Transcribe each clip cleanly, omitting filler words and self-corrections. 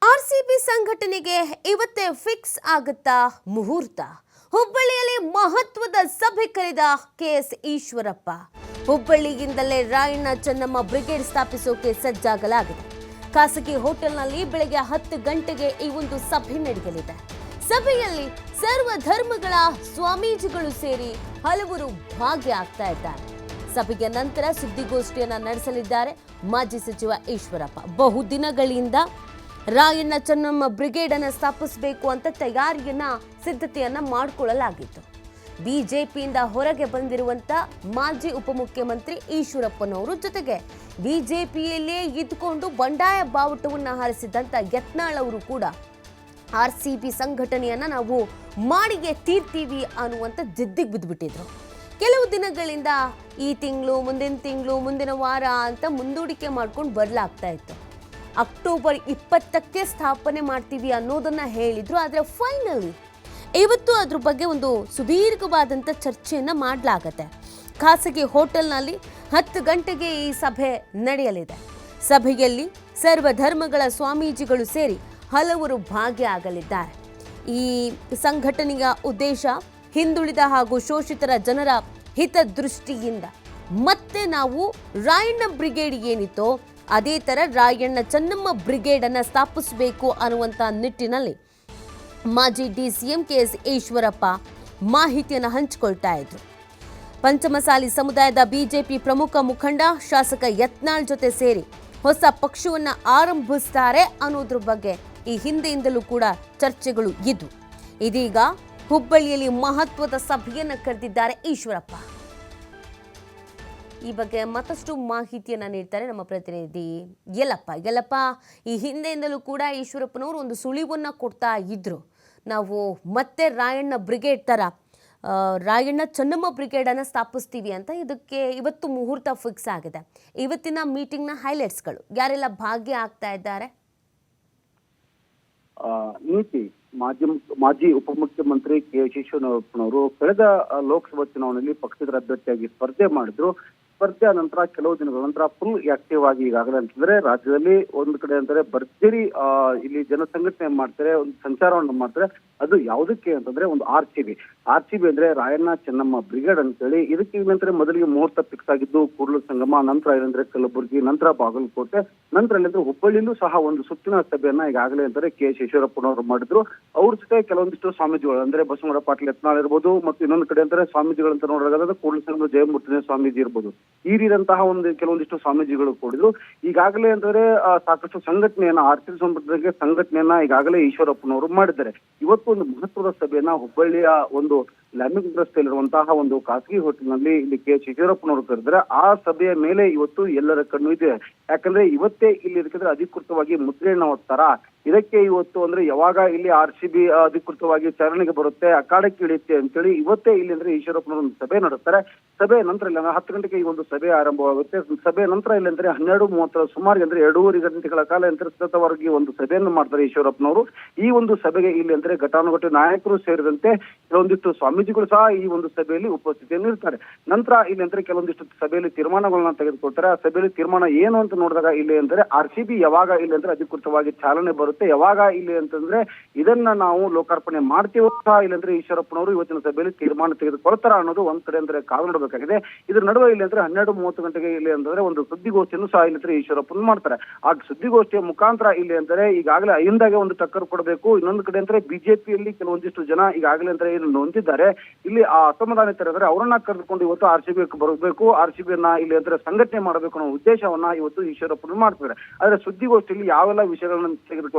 RCB ಸಂಘಟನೆಗೆ ಇವತ್ತೇ fix ಆಗುತ್ತಾ ಮುಹೂರ್ತ? ಹುಬ್ಬಳ್ಳಿಯಲ್ಲಿ ಮಹತ್ವದ ಸಭೆ ಕರೆದ ಕೆಎಸ್ ಈಶ್ವರಪ್ಪ. ಹುಬ್ಬಳ್ಳಿಯಿಂದಲೇ ರಾಯಣ್ಣ ಚೆನ್ನಮ್ಮ ಬ್ರಿಗೇಡ್ ಸ್ಥಾಪಿಸೋಕೆ ಸಜ್ಜಾಗಲಾಗಿದೆ. ಖಾಸಗಿ ಹೋಟೆಲ್ನಲ್ಲಿ ಬೆಳಗ್ಗೆ 10 ಗಂಟೆಗೆ ಈ ಒಂದು ಸಭೆ ನಡೆಯಲಿದೆ. ಸಭೆಯಲ್ಲಿ ಸರ್ವ ಧರ್ಮಗಳ ಸ್ವಾಮೀಜಿಗಳು ಸೇರಿ ಹಲವರು ಭಾಗಿಯಾಗ್ತಾ ಇದ್ದಾರೆ. ಸಭೆಯ ನಂತರ ಸುದ್ದಿಗೋಷ್ಠಿಯನ್ನ ನಡೆಸಲಿದ್ದಾರೆ ಮಾಜಿ ಸಚಿವ ಈಶ್ವರಪ್ಪ. ಬಹುದಿನಗಳಿಂದ ರಾಯಣ್ಣ ಚೆನ್ನಮ್ಮ ಬ್ರಿಗೇಡ್ ಅನ್ನು ಸ್ಥಾಪಿಸಬೇಕು ಅಂತ ಸಿದ್ಧತೆಯನ್ನ ಮಾಡಿಕೊಳ್ಳಲಾಗಿತ್ತು. ಬಿಜೆಪಿಯಿಂದ ಹೊರಗೆ ಬಂದಿರುವಂತ ಮಾಜಿ ಉಪಮುಖ್ಯಮಂತ್ರಿ ಈಶ್ವರಪ್ಪನವರು ಜೊತೆಗೆ ಬಿಜೆಪಿಯಲ್ಲೇ ಇದ್ದುಕೊಂಡು ಬಂಡಾಯ ಬಾವುಟವನ್ನ ಹಾರಿಸಿದಂತ ಯತ್ನಾಳ್ ಅವರು ಕೂಡ ಆರ್ಸಿಬಿ ಸಂಘಟನೆಯನ್ನ ನಾವು ಮಾಡಿಗೆ ತೀರ್ತೀವಿ ಅನ್ನುವಂತ ಜಿದ್ದಿಗೆ ಬಿದ್ದುಬಿಟ್ಟಿದ್ರು. ಕೆಲವು ದಿನಗಳಿಂದ ಈ ತಿಂಗಳು, ಮುಂದಿನ ತಿಂಗಳು, ಮುಂದಿನ ವಾರ ಅಂತ ಮುಂದೂಡಿಕೆ ಮಾಡ್ಕೊಂಡು ಬರಲಾಗ್ತಾ ಇತ್ತು. ಅಕ್ಟೋಬರ್ 20ಕ್ಕೆ ಸ್ಥಾಪನೆ ಮಾಡ್ತೀವಿ ಅನ್ನೋದನ್ನ ಹೇಳಿದ್ರು. ಆದರೆ ಫೈನಲಿ ಇವತ್ತು ಅದ್ರ ಬಗ್ಗೆ ಒಂದು ಸುದೀರ್ಘವಾದಂಥ ಚರ್ಚೆಯನ್ನು ಮಾಡಲಾಗತ್ತೆ. ಖಾಸಗಿ ಹೋಟೆಲ್ನಲ್ಲಿ 10 ಗಂಟೆಗೆ ಈ ಸಭೆ ನಡೆಯಲಿದೆ. ಸಭೆಯಲ್ಲಿ ಸರ್ವ ಧರ್ಮಗಳ ಸ್ವಾಮೀಜಿಗಳು ಸೇರಿ ಹಲವರು ಭಾಗಿಯಾಗಲಿದ್ದಾರೆ. ಈ ಸಂಘಟನೆಯ ಉದ್ದೇಶ ಹಿಂದುಳಿದ ಹಾಗೂ ಶೋಷಿತರ ಜನರ ಹಿತದೃಷ್ಟಿಯಿಂದ ಮತ್ತೆ ನಾವು ರಾಯಣ್ಣ ಬ್ರಿಗೇಡ್ ಏನಿತ್ತೋ ಅದೇ ಥರ ರಾಯಣ್ಣ ಚೆನ್ನಮ್ಮ ಬ್ರಿಗೇಡ್ ಅನ್ನು ಸ್ಥಾಪಿಸಬೇಕು ಅನ್ನುವಂಥ ನಿಟ್ಟಿನಲ್ಲಿ ಮಾಜಿ ಡಿಸಿಎಂ ಕೆಎಸ್ ಈಶ್ವರಪ್ಪ ಮಾಹಿತಿಯನ್ನು ಹಂಚಿಕೊಳ್ತಾ ಇದ್ರು. ಪಂಚಮಸಾಲಿ ಸಮುದಾಯದ ಬಿಜೆಪಿ ಪ್ರಮುಖ ಮುಖಂಡ ಶಾಸಕ ಯತ್ನಾಳ್ ಜೊತೆ ಸೇರಿ ಹೊಸ ಪಕ್ಷವನ್ನು ಆರಂಭಿಸ್ತಾರೆ ಅನ್ನೋದ್ರ ಬಗ್ಗೆ ಈ ಹಿಂದೆಯಿಂದಲೂ ಕೂಡ ಚರ್ಚೆಗಳು ಇದ್ವು. ಇದೀಗ ಹುಬ್ಬಳ್ಳಿಯಲ್ಲಿ ಮಹತ್ವದ ಸಭೆಯನ್ನು ಕರೆದಿದ್ದಾರೆ ಈಶ್ವರಪ್ಪ. ಈ ಬಗ್ಗೆ ಮತ್ತಷ್ಟು ಮಾಹಿತಿಯನ್ನು ನೀಡ್ತಾರೆ ನಮ್ಮ ಪ್ರತಿನಿಧಿ ಯಲ್ಲಪ್ಪ. ಈ ಹಿಂದೆಯಿಂದಲೂ ಕೂಡ ಈಶ್ವರಪ್ಪನವರು ಒಂದು ಸುಳಿವನ್ನು ಕೊಡ್ತಾ ಇದ್ರು. ನಾವು ಮತ್ತೆ ರಾಯಣ್ಣ ಬ್ರಿಗೇಡ್ ಥರ ರಾಯಣ್ಣ ಚೆನ್ನಮ್ಮ ಬ್ರಿಗೇಡನ್ನು ಸ್ಥಾಪಿಸ್ತೀವಿ ಅಂತ. ಇದಕ್ಕೆ ಇವತ್ತು ಮುಹೂರ್ತ ಫಿಕ್ಸ್ ಆಗಿದೆ. ಇವತ್ತಿನ ಮೀಟಿಂಗ್ನ ಹೈಲೈಟ್ಸ್ಗಳು ಯಾರೆಲ್ಲ ಭಾಗಿಯಾಗ್ತಾ ಇದ್ದಾರೆ? ನೀತಿ ಮಾಜಿ ಉಪಮುಖ್ಯಮಂತ್ರಿ ಕೆಎಸ್ ಈಶ್ವರಪ್ಪನವರು ಕಳೆದ ಲೋಕಸಭಾ ಚುನಾವಣೆಯಲ್ಲಿ ಪಕ್ಷೇತರ ಅಭ್ಯರ್ಥಿಯಾಗಿ ಸ್ಪರ್ಧೆ ಮಾಡಿದ್ರು. ಸ್ಪರ್ಧೆ ನಂತರ ಕೆಲವು ದಿನಗಳ ನಂತರ ಫುಲ್ ಆಕ್ಟಿವ್ ಆಗಿ ಈಗಾಗಲೇ ಅಂತಂದ್ರೆ ರಾಜ್ಯದಲ್ಲಿ ಒಂದು ಕಡೆ ಅಂದ್ರೆ ಭರ್ಜರಿ ಇಲ್ಲಿ ಜನಸಂಘಟನೆ ಮಾಡ್ತಾರೆ, ಒಂದು ಸಂಚಾರವನ್ನು ಮಾಡ್ತಾರೆ. ಅದು ಯಾವುದಕ್ಕೆ ಅಂತಂದ್ರೆ ಒಂದು ಆರ್ಸಿಬಿ ಅಂದ್ರೆ ರಾಯಣ್ಣ ಚೆನ್ನಮ್ಮ ಬ್ರಿಗೇಡ್ ಅಂತೇಳಿ. ಇದಕ್ಕೆ ಇಲ್ಲಂದ್ರೆ ಮೊದಲಿಗೆ ಮುಹೂರ್ತ ಫಿಕ್ಸ್ ಆಗಿದ್ದು ಕೂಡಲ ಸಂಗಮ, ನಂತರ ಇಲ್ಲಂದ್ರೆ ಕಲಬುರಗಿ, ನಂತರ ಬಾಗಲಕೋಟೆ, ನಂತರ ಇಲ್ಲಂದ್ರೆ ಹುಬ್ಬಳ್ಳಿಲೂ ಸಹ ಒಂದು ಸುತ್ತಿನ ಸಭೆಯನ್ನ ಈಗಾಗಲೇ ಅಂತಾರೆ ಕೆಎಸ್ ಈಶ್ವರಪ್ಪನವರು ಮಾಡಿದ್ರು. ಅವ್ರ ಜೊತೆ ಕೆಲವೊಂದಿಷ್ಟು ಸ್ವಾಮೀಜಿಗಳು ಅಂದ್ರೆ ಬಸವರಾಜ ಪಾಟೀಲ್ ಯತ್ನಾಳ್ ಇರ್ಬೋದು, ಮತ್ತು ಇನ್ನೊಂದು ಕಡೆ ಅಂದ್ರೆ ಸ್ವಾಮೀಜಿಗಳು ಅಂತ ನೋಡೋದಾದ್ರೆ ಕೂಡಲ ಸಂಘದ ಜಯಮೂರ್ತಿ ಸ್ವಾಮೀಜಿ ಇರ್ಬೋದು. ಈ ರೀತಿಯಂತಹ ಕೆಲವೊಂದಿಷ್ಟು ಸ್ವಾಮೀಜಿಗಳು ಕೂಡಿದ್ರು. ಈಗಾಗಲೇ ಅಂದ್ರೆ ಸಾಕಷ್ಟು ಸಂಘಟನೆಯನ್ನ ಆರ್ಸಿಬಿ ಸಂಬಂಧಕ್ಕೆ ಸಂಘಟನೆಯನ್ನ ಈಗಾಗಲೇ ಈಶ್ವರಪ್ಪನವರು ಮಾಡಿದ್ದಾರೆ. ಇವತ್ತು ಒಂದು ಮಹತ್ವದ ಸಭೆಯನ್ನ ಹುಬ್ಬಳ್ಳಿಯ ಒಂದು ಲ್ಯಾಂಬಿಂಗ್ ರಸ್ತೆಯಲ್ಲಿರುವಂತಹ ಒಂದು ಖಾಸಗಿ ಹೋಟೆಲ್ನಲ್ಲಿ ಇಲ್ಲಿ ಕೆಎಸ್ ಈಶ್ವರಪ್ಪನವರು ಕರೆದ್ರೆ ಆ ಸಭೆಯ ಮೇಲೆ ಇವತ್ತು ಎಲ್ಲರ ಕಣ್ಣು ಇದೆ. ಯಾಕಂದ್ರೆ ಇವತ್ತೇ ಇಲ್ಲಿ ಇದಕ್ಕೆ ಅಧಿಕೃತವಾಗಿ ಮುದ್ರೆಯನ್ನ ಹೊತ್ತಾರ. ಇದಕ್ಕೆ ಇವತ್ತು ಅಂದ್ರೆ ಯಾವಾಗ ಇಲ್ಲಿ ಆರ್ಸಿಬಿ ಅಧಿಕೃತವಾಗಿ ಚಾಲನೆಗೆ ಬರುತ್ತೆ, ಅಖಾಡಕ್ಕೆ ಇಳಿಯುತ್ತೆ ಅಂತೇಳಿ ಇವತ್ತೇ ಇಲ್ಲಿ ಅಂದ್ರೆ ಈಶ್ವರಪ್ಪನವರು ಒಂದು ಸಭೆ ನಡೆಸ್ತಾರೆ. ಸಭೆ ನಂತರ ಇಲ್ಲ 10 ಗಂಟೆಗೆ ಈ ಒಂದು ಸಭೆ ಆರಂಭವಾಗುತ್ತೆ. ಸಭೆ ನಂತರ ಇಲ್ಲ ಅಂದ್ರೆ 12:30 ಸುಮಾರು ಅಂದ್ರೆ 2.5 ಗಂಟೆಗಳ ಕಾಲ ಅಂದ್ರೆ ಸತತವಾಗಿ ಒಂದು ಸಭೆಯನ್ನು ಮಾಡ್ತಾರೆ ಈಶ್ವರಪ್ಪನವರು. ಈ ಒಂದು ಸಭೆಗೆ ಇಲ್ಲಿ ಅಂದ್ರೆ ಘಟಾನುಘಟಿ ನಾಯಕರು ಸೇರಿದಂತೆ ಕೆಲವೊಂದಿಷ್ಟು ಸ್ವಾಮೀಜಿಗಳು ಸಹ ಈ ಒಂದು ಸಭೆಯಲ್ಲಿ ಉಪಸ್ಥಿತಿಯನ್ನು ಇರ್ತಾರೆ. ನಂತರ ಇಲ್ಲಿ ಅಂದ್ರೆ ಕೆಲವೊಂದಿಷ್ಟು ಸಭೆಯಲ್ಲಿ ತೀರ್ಮಾನಗಳನ್ನ ತೆಗೆದುಕೊಳ್ತಾರೆ. ಆ ಸಭೆಯಲ್ಲಿ ತೀರ್ಮಾನ ಏನು ಅಂತ ನೋಡಿದಾಗ ಇಲ್ಲಿ ಅಂದ್ರೆ ಆರ್ಸಿಬಿ ಯಾವಾಗ ಇಲ್ಲಿ ಅಂದ್ರೆ ಅಧಿಕೃತವಾಗಿ ಚಾಲನೆ ಬರುತ್ತೆ, ಯಾವಾಗ ಇಲ್ಲಿ ಅಂತಂದ್ರೆ ಇದನ್ನ ನಾವು ಲೋಕಾರ್ಪಣೆ ಮಾಡ್ತೀವೋ ಸಹ ಇಲ್ಲಂದ್ರೆ ಈಶ್ವರಪ್ಪನವರು ಇವತ್ತಿನ ಸಭೆಯಲ್ಲಿ ತೀರ್ಮಾನ ತೆಗೆದುಕೊಳ್ತಾರ ಅನ್ನೋದು ಒಂದ್ ಕಡೆ ಅಂದ್ರೆ ಕಾದು ನೋಡಬೇಕಾಗಿದೆ. ಇದ್ರ ನಡುವೆ ಇಲ್ಲಿ ಅಂದ್ರೆ 12:30 ಗಂಟೆಗೆ ಇಲ್ಲಿ ಅಂತಂದ್ರೆ ಒಂದು ಸುದ್ದಿಗೋಷ್ಠಿಯನ್ನು ಸಹ ಇಲ್ಲಿ ಈಶ್ವರಪ್ಪನ ಮಾಡ್ತಾರೆ. ಆ ಸುದ್ದಿಗೋಷ್ಠಿಯ ಮುಖಾಂತರ ಇಲ್ಲಿ ಅಂದ್ರೆ ಈಗಾಗಲೇ ಅಹಿಂದಾಗೆ ಒಂದು ಟಕ್ಕರ್ ಕೊಡಬೇಕು. ಇನ್ನೊಂದು ಕಡೆ ಅಂದ್ರೆ ಬಿಜೆಪಿಯಲ್ಲಿ ಕೆಲವೊಂದಿಷ್ಟು ಜನ ಈಗಾಗಲೇ ಅಂದ್ರೆ ಏನು ನೊಂದಿದ್ದಾರೆ, ಇಲ್ಲಿ ಆ ಅಸಮಾಧಾನಿತರಾದ್ರೆ ಅವರನ್ನ ಕರೆದುಕೊಂಡು ಇವತ್ತು ಆರ್ಸಿಬಿ ಬರಬೇಕು, ಆರ್ಸಿಬಿಯನ್ನ ಇಲ್ಲಿ ಅಂದ್ರೆ ಸಂಘಟನೆ ಮಾಡಬೇಕು ಅನ್ನೋ ಉದ್ದೇಶವನ್ನ ಇವತ್ತು ಈಶ್ವರಪ್ಪನ ಮಾಡ್ತಾರೆ. ಆದ್ರೆ ಸುದ್ದಿಗೋಷ್ಠಿಯಲ್ಲಿ ಯಾವೆಲ್ಲ ವಿಷಯಗಳನ್ನ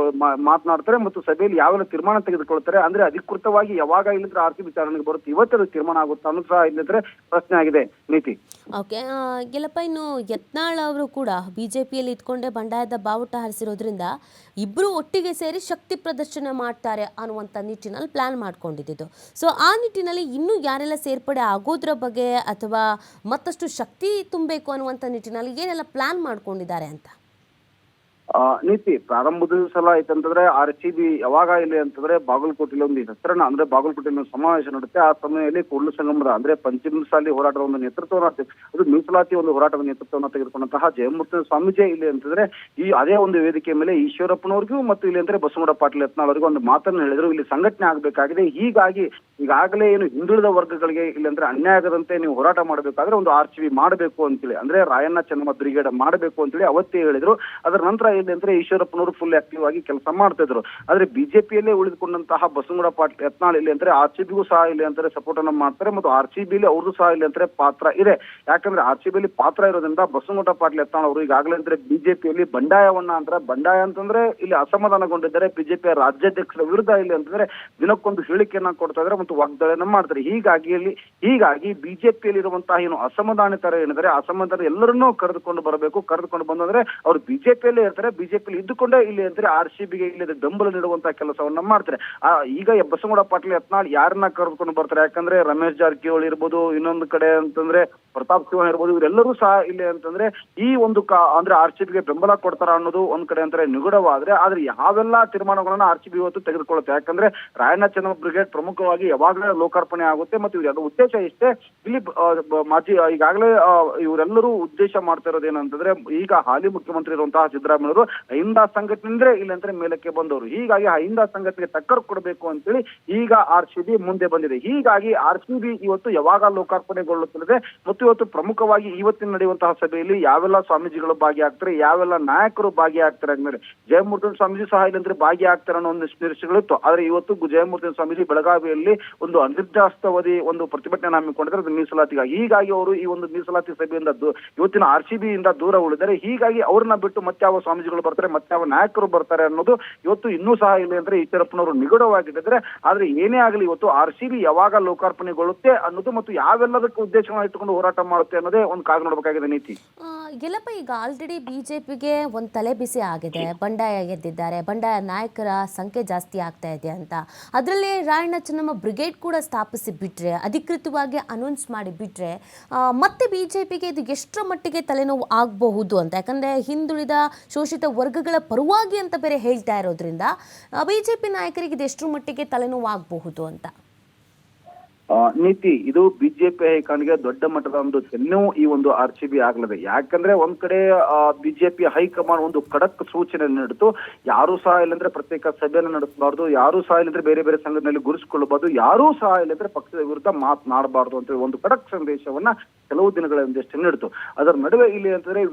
ಮಾತನಾಡ್ತಾರೆ ಮತ್ತು ಸಭೆಯಲ್ಲಿ ಯಾವೆಲ್ಲ ತೀರ್ಮಾನ ತೆಗೆದುಕೊಳ್ತಾರೆ ಅಂದ್ರೆ ಅಧಿಕೃತವಾಗಿ ಯಾವಾಗ ಇಲ್ಲಿದ್ರೆ ಆರ್ಸಿಬಿ ಚಾಲನೆಗೆ ಬರುತ್ತೆ ಇವತ್ತು ತೀರ್ಮಾನ ಆಗುತ್ತಾ ಅನ್ನೋದು ಸಹ ಇಲ್ಲಿದ್ರೆ ಪ್ರಶ್ನೆ ಆಗಿದೆ. ನೀತಿ ಓಕೆ ಗೆಲ್ಲಪ್ಪ, ಇನ್ನು ಯತ್ನಾಳ್ ಅವರು ಕೂಡ ಬಿಜೆಪಿಯಲ್ಲಿ ಇದ್ಕೊಂಡೆ ಬಂಡಾಯದ ಬಾವುಟ ಹಾರಿಸಿರೋದ್ರಿಂದ ಇಬ್ಬರು ಒಟ್ಟಿಗೆ ಸೇರಿ ಶಕ್ತಿ ಪ್ರದರ್ಶನ ಮಾಡ್ತಾರೆ ಅನ್ನುವಂಥ ನಿಟ್ಟಿನಲ್ಲಿ ಪ್ಲಾನ್ ಮಾಡ್ಕೊಂಡಿದ್ದು. ಸೊ ಆ ನಿಟ್ಟಿನಲ್ಲಿ ಇನ್ನೂ ಯಾರೆಲ್ಲ ಸೇರ್ಪಡೆ ಆಗೋದ್ರ ಬಗ್ಗೆ ಅಥವಾ ಮತ್ತಷ್ಟು ಶಕ್ತಿ ತುಂಬಬೇಕು ಅನ್ನುವಂಥ ನಿಟ್ಟಿನಲ್ಲಿ ಏನೆಲ್ಲ ಪ್ಲಾನ್ ಮಾಡ್ಕೊಂಡಿದ್ದಾರೆ ಅಂತ? ನೀತಿ ಪ್ರಾರಂಭದ ಸಲ ಐತಂತಂದ್ರೆ RCB ಯಾವಾಗ ಇಲ್ಲಿ ಅಂತಂದ್ರೆ ಬಾಗಲಕೋಟೆಯಲ್ಲಿ ಒಂದು ಹೆಸರನ್ನ ಅಂದ್ರೆ ಬಾಗಲಕೋಟೆಯಲ್ಲಿ ಒಂದು ಸಮಾವೇಶ ನಡೆಯುತ್ತೆ. ಆ ಸಮಯದಲ್ಲಿ ಕೂಡಲ ಸಂಗಮದ ಅಂದ್ರೆ ಪಂಚಮಸಾಲಿ ಹೋರಾಟದ ಒಂದು ನೇತೃತ್ವವನ್ನು ಅದು ಮೀಸಲಾತಿ ಒಂದು ಹೋರಾಟದ ನೇತೃತ್ವವನ್ನು ತೆಗೆದುಕೊಂಡಂತಹ ಜಯಮೂರ್ತಿ ಸ್ವಾಮೀಜಿ ಇಲ್ಲಿ ಅಂತಂದ್ರೆ ಈ ಅದೇ ಒಂದು ವೇದಿಕೆ ಮೇಲೆ ಈಶ್ವರಪ್ಪನವ್ರಿಗೂ ಮತ್ತು ಇಲ್ಲಿ ಅಂದ್ರೆ ಬಸವನಗೌಡ ಪಾಟೀಲ್ ಯತ್ನಾಳ್ ಅವರಿಗೂ ಒಂದು ಮಾತನ್ನು ಹೇಳಿದ್ರು, ಇಲ್ಲಿ ಸಂಘಟನೆ ಆಗ್ಬೇಕಾಗಿದೆ. ಹೀಗಾಗಿ ಈಗಾಗಲೇ ಏನು ಹಿಂದುಳಿದ ವರ್ಗಗಳಿಗೆ ಇಲ್ಲಿ ಅಂದ್ರೆ ಅನ್ಯಾಯ ಆಗದಂತೆ ನೀವು ಹೋರಾಟ ಮಾಡಬೇಕಾದ್ರೆ ಒಂದು RCB ಮಾಡಬೇಕು ಅಂತೇಳಿ ಅಂದ್ರೆ ರಾಯಣ್ಣ ಚೆನ್ನಮ್ಮ ಬ್ರಿಗೇಡ್ ಮಾಡಬೇಕು ಅಂತೇಳಿ ಅವತ್ತೇ ಹೇಳಿದ್ರು. ಅದರ ನಂತರ ಇಲ್ಲಿ ಅಂದ್ರೆ ಈಶ್ವರಪ್ಪನವರು ಫುಲ್ ಆಕ್ಟಿವ್ ಆಗಿ ಕೆಲಸ ಮಾಡ್ತಾ ಇದ್ರು. ಆದ್ರೆ ಬಿಜೆಪಿಯಲ್ಲೇ ಉಳಿದುಕೊಂಡಂತಹ ಬಸವನಗೌಡ ಪಾಟೀಲ್ ಯತ್ನಾಳ್ ಇಲ್ಲಿ ಅಂದ್ರೆ RCBಗೂ ಸಹ ಇಲ್ಲಿ ಅಂದ್ರೆ ಸಪೋರ್ಟ್ ಅನ್ನ ಮಾಡ್ತಾರೆ ಮತ್ತು RCBಲಿ ಅವ್ರದ್ದು ಸಹ ಇಲ್ಲಿ ಅಂದ್ರೆ ಪಾತ್ರ ಇದೆ. ಯಾಕಂದ್ರೆ RCBಲಿ ಪಾತ್ರ ಇರೋದ್ರಿಂದ ಬಸವನಗೌಡ ಪಾಟೀಲ್ ಯತ್ನಾಳ್ ಅವರು ಈಗಾಗಲೇ ಅಂದ್ರೆ ಬಿಜೆಪಿಯಲ್ಲಿ ಬಂಡಾಯವನ್ನ ಅಂದ್ರೆ ಬಂಡಾಯ ಅಂತಂದ್ರೆ ಇಲ್ಲಿ ಅಸಮಾಧಾನಗೊಂಡಿದ್ದಾರೆ. ಬಿಜೆಪಿಯ ರಾಜ್ಯಾಧ್ಯಕ್ಷರ ವಿರುದ್ಧ ಇಲ್ಲಿ ಅಂತಂದ್ರೆ ದಿನಕ್ಕೊಂದು ಹೇಳಿಕೆಯನ್ನ ಕೊಡ್ತಾ ಇದ್ದಾರೆ ಮತ್ತು ವಾಗ್ದಾಳಿಯನ್ನ ಮಾಡ್ತಾರೆ. ಹೀಗಾಗಿ ಬಿಜೆಪಿಯಲ್ಲಿ ಇರುವಂತಹ ಏನು ಅಸಮಾಧಾನಿತರ ಏನಿದ್ದಾರೆ ಅಸಮಾಧಾನ ಎಲ್ಲರನ್ನೂ ಕರೆದುಕೊಂಡು ಬರಬೇಕು. ಕರೆದುಕೊಂಡು ಬಂದಂದ್ರೆ ಅವ್ರು ಬಿಜೆಪಿಯಲ್ಲೇ ಇರ್ತಾರೆ. ಬಿಜೆಪಿಯಲ್ಲಿ ಇದ್ದುಕೊಂಡೇ ಇಲ್ಲಿ ಅಂದ್ರೆ RCBಗೆ ಇಲ್ಲಿ ಬೆಂಬಲ ನೀಡುವಂತಹ ಕೆಲಸವನ್ನ ಮಾಡ್ತಾರೆ. ಈಗ ಬಸವನಗೌಡ ಪಾಟೀಲ್ ಯತ್ನಾಳ್ ಯಾರನ್ನ ಕರೆದುಕೊಂಡು ಬರ್ತಾರೆ? ಯಾಕಂದ್ರೆ ರಮೇಶ್ ಜಾರಕಿಹೊಳಿ ಇರ್ಬೋದು, ಇನ್ನೊಂದು ಕಡೆ ಅಂತಂದ್ರೆ ಪ್ರತಾಪ್ ಸಿಂಹ ಇರ್ಬೋದು, ಇವರೆಲ್ಲರೂ ಸಹ ಇಲ್ಲಿ ಅಂತಂದ್ರೆ ಈ ಒಂದು ಅಂದ್ರೆ RCBಗೆ ಬೆಂಬಲ ಕೊಡ್ತಾರ ಅನ್ನೋದು ಒಂದ್ ಕಡೆ ಅಂದ್ರೆ ನಿಗೂಢವಾದ್ರೆ, ಆದ್ರೆ ಯಾವೆಲ್ಲ ತೀರ್ಮಾನಗಳನ್ನ RCB ಇವತ್ತು ತೆಗೆದುಕೊಳ್ಳುತ್ತೆ. ಯಾಕಂದ್ರೆ ರಾಯಣ್ಣ ಚೆನ್ನಮ್ಮ ಬ್ರಿಗೇಡ್ ಪ್ರಮುಖವಾಗಿ ಯಾವಾಗಲೇ ಲೋಕಾರ್ಪಣೆ ಆಗುತ್ತೆ ಮತ್ತು ಇವ್ರ ಉದ್ದೇಶ ಇಷ್ಟೇ. ಇಲ್ಲಿ ಮಾಜಿ ಈಗಾಗಲೇ ಇವರೆಲ್ಲರೂ ಉದ್ದೇಶ ಮಾಡ್ತಾ ಇರೋದು ಏನಂತಂದ್ರೆ ಈಗ ಹಾಲಿ ಮುಖ್ಯಮಂತ್ರಿ ಇರುವಂತಹ ಸಿದ್ದರಾಮಯ್ಯವರು ಅಹಿಂದ ಸಂಘಟನೆ ಅಂದ್ರೆ ಇಲ್ಲಿ ಅಂದ್ರೆ ಮೇಲಕ್ಕೆ ಬಂದವರು. ಹೀಗಾಗಿ ಅಹಿಂದ ಸಂಘಟನೆಗೆ ಟಕ್ಕರ್ ಕೊಡಬೇಕು ಅಂತೇಳಿ ಈಗ RCB ಮುಂದೆ ಬಂದಿದೆ. ಹೀಗಾಗಿ RCB ಇವತ್ತು ಯಾವಾಗ ಲೋಕಾರ್ಪಣೆಗೊಳ್ಳುತ್ತದೆ ಮತ್ತು ಇವತ್ತು ಪ್ರಮುಖವಾಗಿ ಇವತ್ತಿನ ನಡೆಯುವಂತಹ ಸಭೆಯಲ್ಲಿ ಯಾವೆಲ್ಲ ಸ್ವಾಮೀಜಿಗಳು ಭಾಗಿಯಾಗ್ತಾರೆ, ಯಾವೆಲ್ಲ ನಾಯಕರು ಭಾಗಿಯಾಗ್ತಾರೆ ಅಂದ್ರೆ ಜಯಮೂರ್ತಿ ಸ್ವಾಮೀಜಿ ಸಹ ಇಲ್ಲಂದ್ರೆ ಭಾಗಿಯಾಗ್ತಾರೆ ಅನ್ನೋ ಒಂದು ನಿರೀಕ್ಷೆಗಳಿತ್ತು. ಆದ್ರೆ ಇವತ್ತು ಜಯಮೂರ್ತಿ ಸ್ವಾಮೀಜಿ ಬೆಳಗಾವಿಯಲ್ಲಿ ಒಂದು ಅನಿರ್ದಿಷ್ಟಾವಧಿ ಒಂದು ಪ್ರತಿಭಟನೆ ಹಮ್ಮಿಕೊಂಡಿದ್ದಾರೆ ಅದು ಮೀಸಲಾತಿಗಾಗಿ. ಹೀಗಾಗಿ ಅವರು ಈ ಒಂದು ಮೀಸಲಾತಿ ಸಭೆಯಿಂದ ಇವತ್ತಿನ RCB ಇಂದ ದೂರ ಉಳಿದರೆ. ಹೀಗಾಗಿ ಅವ್ರನ್ನ ಬಿಟ್ಟು ಮತ್ತಾವ ಸ್ವಾಮೀಜಿಗಳು ಬರ್ತಾರೆ, ಮತ್ತಾವ ನಾಯಕರು ಬರ್ತಾರೆ ಅನ್ನೋದು ಇವತ್ತು ಇನ್ನೂ ಸಹ ಇಲ್ಲಿ ಅಂದ್ರೆ ಈಶ್ವರಪ್ಪನವರು ನಿಗೂಢವಾಗಿದ್ದಾರೆ. ಆದ್ರೆ ಏನೇ ಆಗಲಿ ಇವತ್ತು RCB ಯಾವಾಗ ಲೋಕಾರ್ಪಣೆಗೊಳ್ಳುತ್ತೆ ಅನ್ನೋದು ಮತ್ತು ಯಾವೆಲ್ಲದಕ್ಕೂ ಉದ್ದೇಶವನ್ನು ಇಟ್ಟುಕೊಂಡು ಹೋರಾಟ ಮಾಡುತ್ತೆ ಅನ್ನೋದೇ ಒಂದು ಕಾದು ನೋಡಬೇಕಾಗಿದೆ ನೀತಿ. ಗೆಲ್ಲಪ್ಪ, ಈಗ ಆಲ್ರೆಡಿ ಬಿಜೆಪಿಗೆ ಒಂದು ತಲೆ ಬಿಸಿ ಆಗಿದೆ, ಬಂಡಾಯ ಗೆದ್ದಿದ್ದಾರೆ, ಬಂಡಾಯ ನಾಯಕರ ಸಂಖ್ಯೆ ಜಾಸ್ತಿ ಆಗ್ತಾ ಇದೆ ಅಂತ. ಅದರಲ್ಲಿ ರಾಯಣ್ಣ ಚೆನ್ನಮ್ಮ ಬ್ರಿಗೇಡ್ ಕೂಡ ಸ್ಥಾಪಿಸಿ ಬಿಟ್ರೆ, ಅಧಿಕೃತವಾಗಿ ಅನೌನ್ಸ್ ಮಾಡಿ ಬಿಟ್ರೆ ಮತ್ತೆ ಬಿಜೆಪಿಗೆ ಇದು ಎಷ್ಟರ ಮಟ್ಟಿಗೆ ತಲೆನೋವು ಆಗಬಹುದು ಅಂತ. ಯಾಕಂದರೆ ಹಿಂದುಳಿದ ಶೋಷಿತ ವರ್ಗಗಳ ಪರವಾಗಿ ಅಂತ ಬೇರೆ ಹೇಳ್ತಾ ಇರೋದ್ರಿಂದ ಬಿಜೆಪಿ ನಾಯಕರಿಗೆ ಇದು ಎಷ್ಟರ ಮಟ್ಟಿಗೆ ತಲೆನೋವು ಆಗಬಹುದು ಅಂತ. ನೀತಿ ಇದು ಬಿಜೆಪಿ ಹೈಕಮಾಂಡ್ಗೆ ದೊಡ್ಡ ಮಟ್ಟದ ಒಂದು ತೆನ್ನುವು ಈ ಒಂದು RCB ಆಗ್ಲದೆ. ಯಾಕಂದ್ರೆ ಒಂದ್ ಕಡೆ ಬಿಜೆಪಿ ಹೈಕಮಾಂಡ್ ಒಂದು ಖಡಕ್ ಸೂಚನೆ ನೀಡಿತು, ಯಾರು ಸಹ ಇಲ್ಲಂದ್ರೆ ಪ್ರತ್ಯೇಕ ಸಭೆಯನ್ನು ನಡೆಸಬಾರ್ದು, ಯಾರು ಸಹ ಇಲ್ಲಂದ್ರೆ ಬೇರೆ ಬೇರೆ ಸಂಘಟನೆಯಲ್ಲಿ ಗುರುಸ್ಕೊಳ್ಳಬಾರ್ದು, ಯಾರೂ ಸಹ ಇಲ್ಲಂದ್ರೆ ಪಕ್ಷದ ವಿರುದ್ಧ ಮಾತನಾಡಬಾರ್ದು ಅಂತ ಒಂದು ಖಡಕ್ ಸಂದೇಶವನ್ನ ಕೆಲವು ದಿನಗಳ ಹಿಂದಷ್ಟೇ ನೀಡಿತು. ಅದರ ನಡುವೆ ಇಲ್ಲಿ ಅಂತಂದ್ರೆ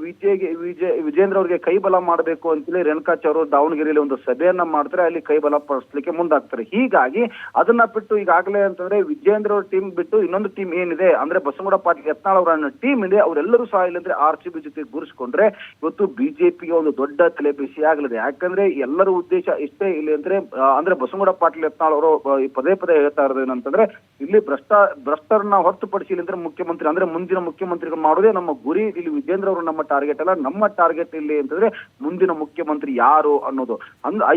ವಿಜೇಂದ್ರ ಅವರಿಗೆ ಕೈಬಲ ಮಾಡಬೇಕು ಅಂತೇಳಿ ರೇಣುಕಾಚಾರ್ಯ ದಾವಣಗೆರೆಯಲ್ಲಿ ಒಂದು ಸಭೆಯನ್ನ ಮಾಡ್ತಾರೆ, ಅಲ್ಲಿ ಕೈಬಲ ಪಡಿಸ್ಲಿಕ್ಕೆ ಮುಂದಾಗ್ತಾರೆ. ಹೀಗಾಗಿ ಅದನ್ನ ಬಿಟ್ಟು ಈಗಾಗಲೇ ಅಂತಂದ್ರೆ ವಿಜೇಂದ್ರ ಅವ್ರ ಟೀಮ್ ಬಿಟ್ಟು ಇನ್ನೊಂದು ಟೀಮ್ ಏನಿದೆ ಅಂದ್ರೆ ಬಸವನಗೌಡ ಪಾಟೀಲ್ ಯತ್ನಾಳ್ ಅವರ ಟೀಮ್ ಇದೆ, ಅವರೆಲ್ಲರೂ ಸಹ ಇಲ್ಲಂದ್ರೆ RCB ಜೊತೆ ಗುರುಸ್ಕೊಂಡ್ರೆ ಇವತ್ತು ಬಿಜೆಪಿಗೆ ಒಂದು ದೊಡ್ಡ ತಲೆ ಬಿಸಿ ಆಗಲಿದೆ. ಯಾಕಂದ್ರೆ ಎಲ್ಲರ ಉದ್ದೇಶ ಇಷ್ಟೇ ಇಲ್ಲಿ ಅಂದ್ರೆ ಬಸವನಗೌಡ ಪಾಟೀಲ್ ಯತ್ನಾಳ್ ಅವರು ಪದೇ ಹೇಳ್ತಾ ಇರೋದು ಏನಂತಂದ್ರೆ ಇಲ್ಲಿ ಭ್ರಷ್ಟರನ್ನ ಹೊರತುಪಡಿಸಿ ಇಲ್ಲಿ ಅಂದ್ರೆ ಮುಖ್ಯಮಂತ್ರಿ ಅಂದ್ರೆ ಮುಂದಿನ ಮುಖ್ಯಮಂತ್ರಿಗಳು ಮಾಡೋದೇ ನಮ್ಮ ಗುರಿ. ಇಲ್ಲಿ ವಿಜೇಂದ್ರ ಅವರು ನಮ್ಮ ಟಾರ್ಗೆಟ್ ಅಲ್ಲ, ನಮ್ಮ ಟಾರ್ಗೆಟ್ ಇಲ್ಲಿ ಅಂತಂದ್ರೆ ಮುಂದಿನ ಮುಖ್ಯಮಂತ್ರಿ ಯಾರು ಅನ್ನೋದು.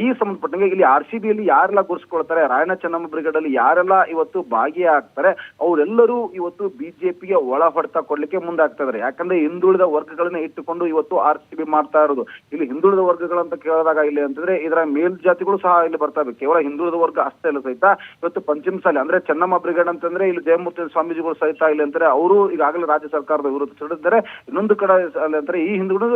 ಈ ಸಂಬಂಧಪಟ್ಟಂಗೆ ಇಲ್ಲಿ RCBಯಲ್ಲಿ ಯಾರೆಲ್ಲ ಗುರುಸ್ಕೊಳ್ತಾರೆ, ರಾಯಣ್ಣ ಚೆನ್ನಮ್ಮ ಬ್ರಿಗೇಡ್ ಅಲ್ಲಿ ಯಾರೆಲ್ಲ ಇವತ್ತು ಭಾಗಿಯಾಗ್ತಾರೆ ಅವರೆಲ್ಲರೂ ಇವತ್ತು ಬಿಜೆಪಿಗೆ ಒಳ ಹೊಡೆತ ಕೊಡ್ಲಿಕ್ಕೆ ಮುಂದಾಗ್ತಾ ಇದಾರೆ. ಯಾಕಂದ್ರೆ ಹಿಂದುಳಿದ ವರ್ಗಗಳನ್ನ ಇಟ್ಟುಕೊಂಡು ಇವತ್ತು RCB ಮಾಡ್ತಾ ಇರೋದು. ಇಲ್ಲಿ ಹಿಂದುಳಿದ ವರ್ಗಗಳಂತ ಕೇಳಿದಾಗ ಇಲ್ಲಿ ಅಂತಂದ್ರೆ ಇದರ ಮೇಲ್ಜಾತಿಗಳು ಸಹ ಇಲ್ಲಿ ಬರ್ತವೆ. ಕೇವಲ ಹಿಂದುಳಿದ ವರ್ಗ ಅಷ್ಟೇ ಇಲ್ಲ ಸಹಿತ ಇವತ್ತು ಪಂಚಮಸಾಲಿ ಅಂದ್ರೆ ಚೆನ್ನಮ್ಮ ಬ್ರಿಗೇಡ್ ಅಂತಂದ್ರೆ ಇಲ್ಲಿ ಜಯಮೂರ್ತಿ ಸ್ವಾಮೀಜಿಗಳು ಸಹಿತ ಇಲ್ಲಿ ಅಂತಾರೆ ಅವರು ಈಗಾಗಲೇ ರಾಜ್ಯ ಸರ್ಕಾರದ ವಿರುದ್ಧ ಸಿಡಿದ್ದಾರೆ. ಇನ್ನೊಂದು ಕಡೆ ಅಂದ್ರೆ ಈ ಹಿಂದುಳಿದ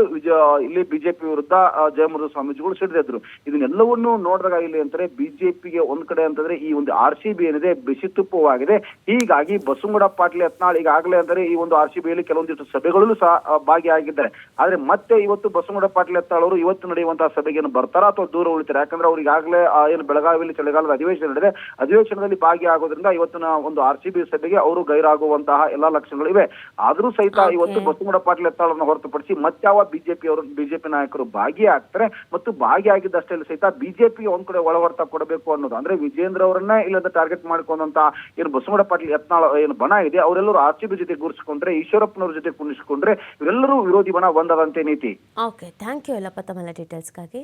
ಇಲ್ಲಿ ಬಿಜೆಪಿ ವಿರುದ್ಧ ಜಯಮೂರ್ತಿ ಸ್ವಾಮೀಜಿಗಳು ಸಿಡಿದಿದ್ರು. ಇದನ್ನೆಲ್ಲವನ್ನೂ ನೋಡಿದಾಗ ಇಲ್ಲಿ ಅಂತಾರೆ ಬಿಜೆಪಿಗೆ ಒಂದ್ ಕಡೆ ಅಂತಂದ್ರೆ ಈ ಒಂದು RCB ಏನಿದೆ ಬಿಸಿ ತುಪ್ಪವಾಗಿದೆ. ಹೀಗಾಗಿ ಬಸವನಗೌಡ ಪಾಟೀಲ್ ಯತ್ನಾಳ್ ಈಗಾಗಲೇ ಅಂದರೆ ಈ ಒಂದು RCBಯಲ್ಲಿ ಕೆಲವೊಂದಿಷ್ಟು ಸಭೆಗಳಲ್ಲೂ ಸಹ ಭಾಗಿಯಾಗಿದ್ದಾರೆ. ಆದ್ರೆ ಮತ್ತೆ ಇವತ್ತು ಬಸವನಗೌಡ ಪಾಟೀಲ್ ಯತ್ನಾಳ್ ಅವರು ಇವತ್ತು ನಡೆಯುವಂತಹ ಸಭೆಗೆ ಬರ್ತಾರಾ ಅಥವಾ ದೂರ ಉಳಿತಾರೆ? ಯಾಕಂದ್ರೆ ಅವ್ರು ಈಗಾಗಲೇ ಏನು ಬೆಳಗಾವಿಯಲ್ಲಿ ಚಳಿಗಾಲದ ಅಧಿವೇಶನ ನಡೆದಿದೆ, ಅಧಿವೇಶನದಲ್ಲಿ ಭಾಗಿಯಾಗೋದ್ರಿಂದ ಇವತ್ತಿನ ಒಂದು RCB ಸಭೆಗೆ ಅವರು ಗೈರಾಗುವಂತಹ ಎಲ್ಲಾ ಲಕ್ಷಣಗಳು ಇವೆ. ಆದ್ರೂ ಸಹಿತ ಇವತ್ತು ಬಸವನಗೌಡ ಪಾಟೀಲ್ ಯತ್ನಾಳ್ ಅನ್ನು ಹೊರತುಪಡಿಸಿ ಮತ್ತಾವ ಬಿಜೆಪಿ ನಾಯಕರು ಭಾಗಿಯಾಗ್ತಾರೆ ಮತ್ತು ಭಾಗಿಯಾಗಿದ್ದಷ್ಟೇ ಸಹಿತ ಬಿಜೆಪಿಗೆ ಒಂದ್ ಕಡೆ ಒಳ ಹೊರತ ಕೊಡಬೇಕು ಅನ್ನೋದು ಅಂದ್ರೆ ವಿಜೇಂದ್ರ ಅವರನ್ನೇ ಇಲ್ಲದ ಟಾರ್ಗೆಟ್ ಮಾಡ್ಕೊಂಡಂತ ಏನು ಬಸವನಗೌಡ ಪಾಟೀಲ್ ಯತ್ನಾಳ್ ಏನು ಬಣ ಇದೆ ಅವರೆಲ್ಲರೂ RCB ಜೊತೆ ಗುರುಸ್ಕೊಂಡ್ರೆ, ಈಶ್ವರಪ್ಪನವ್ರ ಜೊತೆ ಕುಣಿಸ್ಕೊಂಡ್ರೆ ಇವರೆಲ್ಲರೂ ವಿರೋಧಿ ಬಣ ಒಂದದಂತೆ ನೀತಿ. ಓಕೆ, ಥ್ಯಾಂಕ್ ಯು ಎಲ್ಲಪ್ಪ ತಮ್ಮೆಲ್ಲ ಡೀಟೇಲ್ಸ್ಗಾಗಿ.